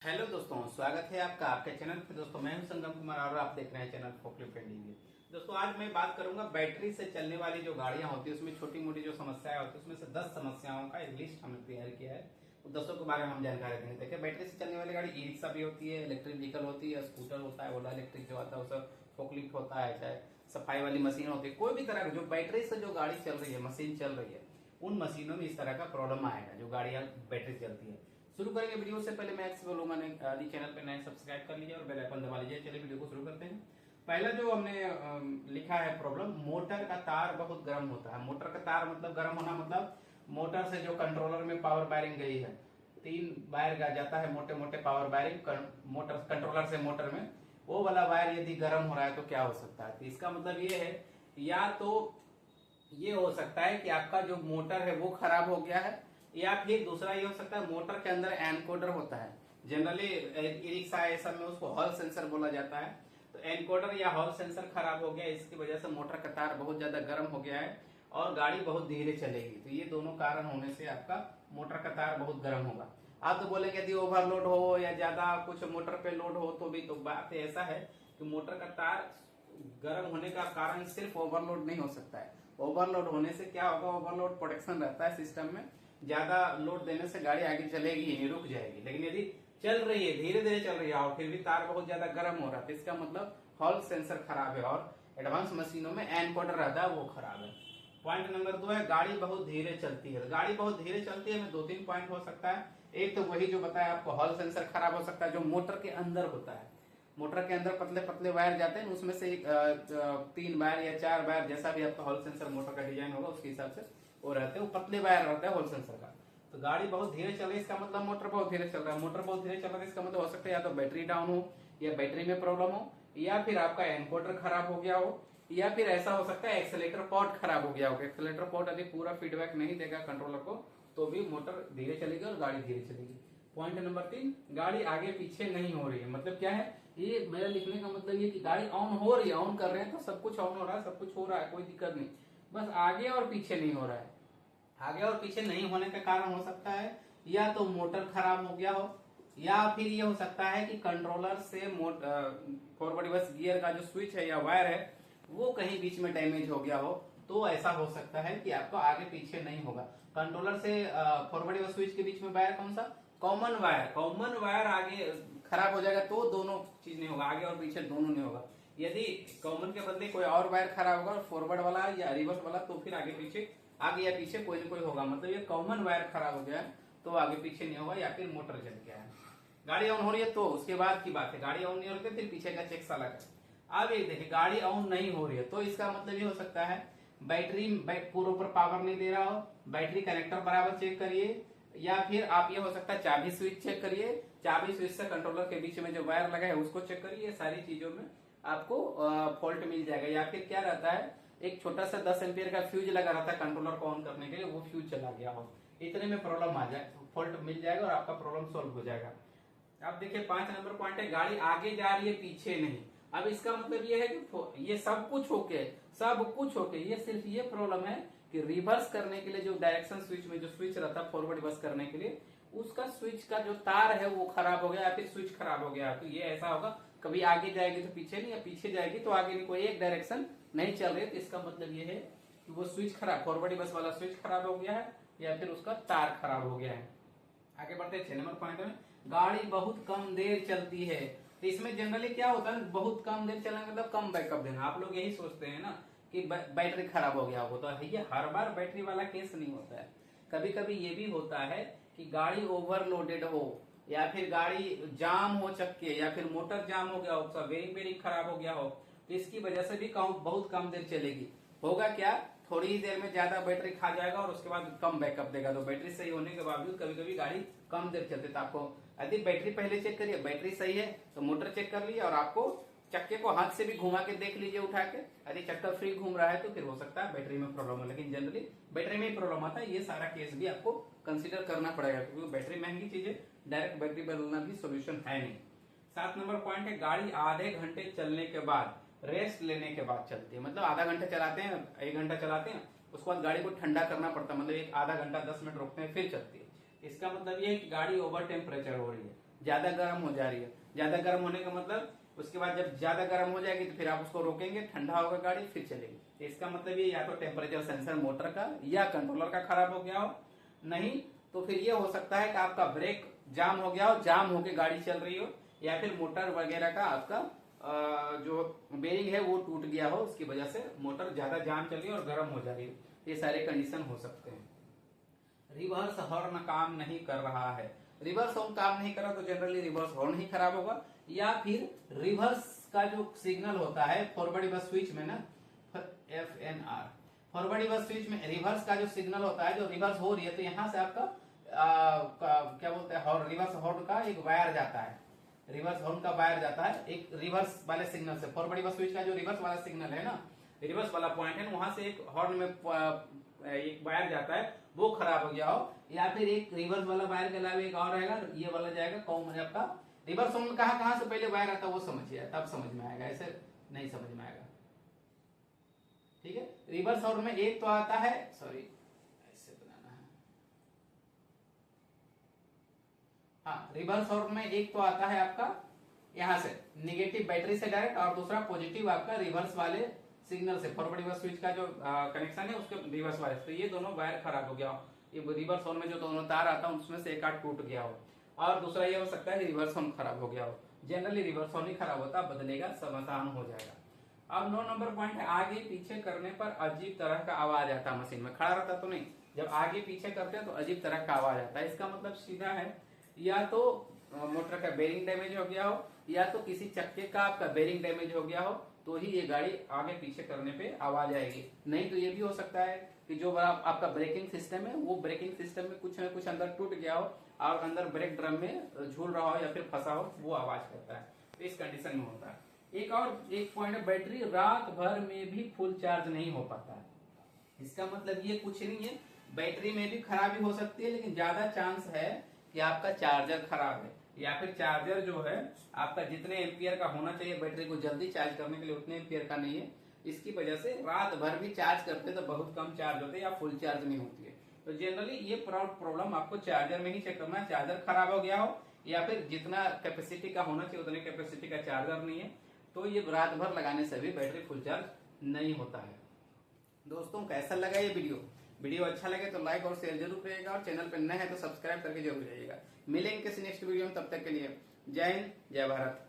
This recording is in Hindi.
हेलो दोस्तों, स्वागत है आपका आपके चैनल पे। दोस्तों मैं हूं संगम कुमार और आप देख रहे हैं चैनल फोकलिफ्ट इंडिया। दोस्तों आज मैं बात करूंगा बैटरी से चलने वाली जो गाड़ियां होती है उसमें छोटी मोटी जो समस्याएं होती है उसमें से 10 समस्याओं का एक लिस्ट हमने तैयार किया है। उन 10 के बारे में हम जानकारी देंगे। देखिए, बैटरी से चलने वाली गाड़ी ई रिक्शा भी होती है, इलेक्ट्रिक व्हीकल होती है, स्कूटर होता है, ओला इलेक्ट्रिक जो आता है उसे फोकलिफ्ट होता है, चाहे सफाई वाली मशीन होती है, कोई भी तरह की जो बैटरी से जो गाड़ी चल रही है, मशीन चल रही है, उन मशीनों में इस तरह का प्रॉब्लम आएगा जो गाड़ियां बैटरी से चलती है। शुरू करेंगे वीडियो से पहले मैं एक्स बोलूंगा, यदि चैनल पे नए सब्सक्राइब कर लीजिए और बेल आइकन दबा लीजिए। चलिए वीडियो को शुरू करते हैं। पहला जो हमने लिखा है प्रॉब्लम, मोटर का तार बहुत गर्म होता है। मोटर का तार मतलब गर्म होना, मतलब मोटर से जो कंट्रोलर में पावर वायरिंग गई है, 3 वायर जाता है, मोटे मोटे पावर वायरिंग मोटर कंट्रोलर से मोटर में, वो वाला वायर यदि गर्म हो रहा है तो क्या हो सकता है। तो इसका मतलब ये है, या तो ये हो सकता है कि आपका जो मोटर है वो खराब हो गया है, या फिर दूसरा ये हो सकता है मोटर के अंदर एनकोडर होता है। जनरली ई रिक्शा ऐसा में उसको हॉल सेंसर बोला जाता है। तो एनकोडर या हॉल सेंसर खराब हो गया, इसकी वजह से मोटर का तार बहुत ज्यादा गर्म हो गया है और गाड़ी बहुत धीरे चलेगी। तो ये दोनों कारण होने से आपका मोटर का तार बहुत गर्म होगा। आप तो बोलेंगे यदि ओवरलोड हो या ज्यादा कुछ मोटर पे लोड हो तो भी, तो बात ऐसा है कि मोटर का तार गर्म होने का कारण सिर्फ ओवरलोड नहीं हो सकता है। ओवरलोड होने से क्या होगा, ओवरलोड प्रोटेक्शन रहता है सिस्टम में, ज्यादा लोड देने से गाड़ी आगे चलेगी ही नहीं, रुक जाएगी। लेकिन यदि चल रही है, धीरे धीरे चल रही है और फिर भी तार बहुत ज्यादा गर्म हो रहा है, तो इसका मतलब हॉल सेंसर खराब है और एडवांस मशीनों में एनकोडर रहता है वो खराब है। पॉइंट नंबर 2 है गाड़ी बहुत धीरे चलती है। गाड़ी बहुत धीरे चलती है में 2-3 पॉइंट हो सकता है। एक तो वही जो बताया आपको, हॉल सेंसर खराब हो सकता है, जो मोटर के अंदर होता है। मोटर के अंदर पतले पतले वायर जाते हैं, उसमें से 3 वायर या 4 वायर, जैसा भी आपका हॉल सेंसर मोटर का डिजाइन होगा उसके हिसाब से वो रहते हैं, वो पतले वायर रहता है हॉल सेंसर का। तो गाड़ी बहुत धीरे चल रही है, इसका मतलब मोटर बहुत धीरे चल रहा है। मोटर बहुत धीरे चल रहा है, इसका मतलब हो सकता है या तो बैटरी डाउन हो, या बैटरी में प्रॉब्लम हो, या फिर आपका एनकोडर खराब हो गया हो, या फिर ऐसा हो सकता है एक्सेलेटर पॉट खराब हो गया हो। एक्सेलेटर पॉट यदि पूरा फीडबैक नहीं देगा कंट्रोलर को तो भी मोटर धीरे चलेगी और गाड़ी धीरे चलेगी। पॉइंट नंबर 3, गाड़ी आगे पीछे नहीं हो रही है। मतलब क्या है, ये मेरा लिखने का मतलब ये कि गाड़ी ऑन हो रही है, ऑन कर रहे हैं तो सब कुछ ऑन हो रहा है, सब कुछ हो रहा है, कोई दिक्कत नहीं, बस आगे और पीछे नहीं हो रहा है। आगे और पीछे नहीं होने का कारण हो सकता है या तो मोटर खराब हो गया हो, या फिर ये हो सकता है कि कंट्रोलर से फॉरवर्ड रिवर्स गियर का जो स्विच है या वायर है वो कहीं बीच में डैमेज हो गया हो। तो ऐसा हो सकता है कि आपको आगे पीछे नहीं होगा। कंट्रोलर से फॉरवर्ड रिवर्स स्विच के बीच में वायर कौन सा, कॉमन वायर, कॉमन वायर आगे खराब हो जाएगा तो दोनों चीज नहीं होगा, आगे और पीछे दोनों नहीं होगा। यदि कॉमन के बदले कोई और वायर खराब होगा, फॉरवर्ड वाला या रिवर्स वाला, तो फिर आगे पीछे, आगे या पीछे कोई ना कोई होगा। मतलब ये कॉमन वायर खराब हो गया तो आगे पीछे नहीं होगा, या फिर मोटर जल गया है। गाड़ी ऑन हो रही है तो उसके बाद की बात है, गाड़ी ऑन नहीं हो रही है फिर पीछे का चेक साला का। अब ये देखिए, गाड़ी ऑन नहीं हो रही है तो इसका मतलब ये हो सकता है बैटरी पूरे ऊपर पावर नहीं दे रहा हो, बैटरी कनेक्टर बराबर चेक करिए, या फिर आप ये हो सकता है चाबी स्विच चेक करिए, चाबी स्विच से कंट्रोलर के बीच में जो वायर लगा है उसको चेक करिए। ये सारी चीजों में आपको फॉल्ट मिल जाएगा। या फिर क्या रहता है, एक छोटा सा 10 एम्पियर का फ्यूज लगा रहता है कंट्रोलर को ऑन करने के लिए, वो फ्यूज चला गया हो, इतने में प्रॉब्लम आ जाए, फॉल्ट मिल जाएगा और आपका प्रॉब्लम सॉल्व हो जाएगा। अब देखिए 5 नंबर पॉइंट है, गाड़ी आगे जा रही है पीछे नहीं। अब इसका मतलब ये है कि ये सब कुछ होके ये सिर्फ ये प्रॉब्लम है कि रिवर्स करने के लिए जो डायरेक्शन स्विच में जो स्विच रहता है फॉरवर्ड रिवर्स करने के लिए, उसका स्विच का जो तार है वो खराब हो गया या फिर स्विच खराब हो गया। तो ये ऐसा होगा, कभी आगे जाएगी तो पीछे नहीं, या पीछे जाएगी तो आगे नहीं, कोई एक डायरेक्शन नहीं चल रही। तो इसका मतलब ये है कि वो स्विच खराब, फॉरवर्ड रिवर्स वाला स्विच खराब हो गया है, या फिर उसका तार खराब हो गया है। आगे बढ़ते हैं 6 नंबर पॉइंट में, गाड़ी बहुत कम देर चलती है। तो इसमें जनरली क्या होता है, बहुत कम देर चलने मतलब कम बैकअप देना। आप लोग यही सोचते हैं ना कि बैटरी खराब हो गया होगा, तो ये हर बार बैटरी वाला केस नहीं होता है। कभी कभी ये भी होता है कि गाड़ी ओवरलोडेड हो, या फिर गाड़ी जाम हो चक्के, या फिर मोटर जाम हो गया हो, बेरिंग बेरिंग खराब हो गया हो, तो इसकी वजह से भी बहुत कम देर चलेगी। होगा क्या, थोड़ी ही देर में ज्यादा बैटरी खा जाएगा और उसके बाद कम बैकअप देगा। तो बैटरी सही होने के बावजूद कभी कभी गाड़ी कम देर चलती है। तो आपको यदि बैटरी पहले चेक करिए, बैटरी सही है तो मोटर चेक कर लीजिए, और आपको चक्के को हाथ से भी घुमा के देख लीजिए उठा के, यदि चक्का फ्री घूम रहा है तो फिर हो सकता है बैटरी में प्रॉब्लम हो। लेकिन जनरली बैटरी में ही प्रॉब्लम आता है। ये सारा केस भी आपको कंसिडर करना पड़ेगा, क्योंकि बैटरी महंगी चीज है, डायरेक्ट बैटरी बदलना भी सोल्यूशन है नहीं। 7 नंबर पॉइंट है, गाड़ी आधे घंटे चलने के बाद, रेस्ट लेने के बाद चलती है। मतलब आधा घंटा चलाते हैं, 1 घंटा चलाते हैं, उसके बाद गाड़ी को ठंडा करना पड़ता है, मतलब एक आधा घंटा 10 मिनट रोकते हैं फिर चलती है। इसका मतलब ये है कि गाड़ी ओवर टेम्परेचर हो रही है। ज्यादा गर्म हो जा रही है। ज्यादा गर्म होने का मतलब उसके बाद जब ज्यादा गर्म हो जाएगी तो फिर आप उसको रोकेंगे, ठंडा होगा गाड़ी, फिर चलेगी। तो इसका मतलब ये या तो टेम्परेचर सेंसर मोटर का या कंट्रोलर का खराब हो गया हो, नहीं तो फिर ये हो सकता है कि आपका ब्रेक जाम हो गया हो, जाम होके गाड़ी चल रही हो, या फिर मोटर वगैरह का आपका जो बेरिंग है वो टूट गया हो, उसकी वजह से मोटर ज्यादा जाम चल रही है और गर्म हो जा रही है। ये सारे कंडीशन हो सकते हैं। रिवर्स हॉर्न काम नहीं कर रहा है। रिवर्स हॉर्न काम नहीं कर रहा तो जनरली रिवर्स हॉर्न ही खराब होगा, या फिर रिवर्स का जो सिग्नल होता है फॉरवर्ड बस स्विच में ना, FNR फॉरवर्ड बस स्विच में रिवर्स का जो सिग्नल होता है, जो रिवर्स हो रही है तो यहाँ से आपका क्या बोलते हैं रिवर्स हॉर्न का एक वायर जाता है, रिवर्स हॉर्न का वायर जाता है एक रिवर्स वाले सिग्नल से। फॉरवर्ड बस स्विच का जो रिवर्स वाला सिग्नल है ना, रिवर्स वाला पॉइंट है, वहां से एक हॉर्न में एक वायर जाता है, वो खराब हो गया हो, या फिर एक रिवर्स वाला वायर के अलावा एक और रहेगा, ये वाला जाएगा कौन मुझे आपका रिवर्स हॉर्न कहाँ से पहले वायर आता है वो समझिए, तब समझ में आएगा, ऐसे नहीं समझ में आएगा। ठीक है, रिवर्स हॉर्न में एक तो आता है, सॉरी ऐसे बनाना है, हाँ रिवर्स हॉर्न में एक तो आता है आपका यहाँ से निगेटिव बैटरी से डायरेक्ट, और दूसरा पॉजिटिव आपका रिवर्स वाले सिग्नल से, फॉरवर्ड रिवर्स स्विच का जो कनेक्शन है उसके रिवर्स वाले, तो ये दोनों वायर खराब हो गया हो, ये रिवर्स हॉर्न में जो दोनों तार आता है उसमें से एक आध टूट गया हो, और दूसरा ये हो सकता है रिवर्स हॉर्न खराब हो गया हो। जनरली रिवर्स हॉर्न ही खराब होता, बदलेगा समाधान हो जाएगा। अब 9 नंबर पॉइंट है, आगे पीछे करने पर अजीब तरह का आवाज आता है। मशीन में खड़ा रहता तो नहीं, जब आगे पीछे करते हैं तो अजीब तरह का आवाज आता है। इसका मतलब सीधा है, या तो मोटर का बेरिंग डैमेज हो गया हो, या तो किसी चक्के का आपका बेरिंग डैमेज हो गया हो, तो ही ये गाड़ी आगे पीछे करने पे आवाज आएगी। नहीं तो ये भी हो सकता है कि जो आपका ब्रेकिंग सिस्टम है वो ब्रेकिंग सिस्टम में कुछ ना कुछ अंदर टूट गया हो और अंदर ब्रेक ड्रम में झूल रहा हो या फिर फंसा हो, वो आवाज करता है। तो इस कंडीशन में होता है। एक पॉइंट है, बैटरी रात भर में भी फुल चार्ज नहीं हो पाता है। इसका मतलब ये कुछ नहीं है, बैटरी में भी खराबी हो सकती है, लेकिन ज्यादा चांस है कि आपका चार्जर खराब है, या फिर चार्जर जो है आपका जितने एम्पियर का होना चाहिए बैटरी को जल्दी चार्ज करने के लिए उतने एम्पियर का नहीं है। इसकी वजह से रात भर भी चार्ज करते तो बहुत कम चार्ज होते या फुल चार्ज नहीं होती है। तो जनरली ये प्रॉब्लम आपको चार्जर में ही चेक करना है, चार्जर खराब हो गया हो या फिर जितना कैपेसिटी का होना चाहिए उतने कैपेसिटी का चार्जर नहीं है, तो ये रात भर लगाने से भी बैटरी फुल चार्ज नहीं होता है। दोस्तों कैसा लगा ये वीडियो अच्छा लगे तो लाइक और शेयर जरूर करिएगा, और चैनल पर नए हैं तो सब्सक्राइब करके जरूर जाइएगा। मिलेंगे किसी नेक्स्ट वीडियो में, तब तक के लिए जय हिंद जय भारत।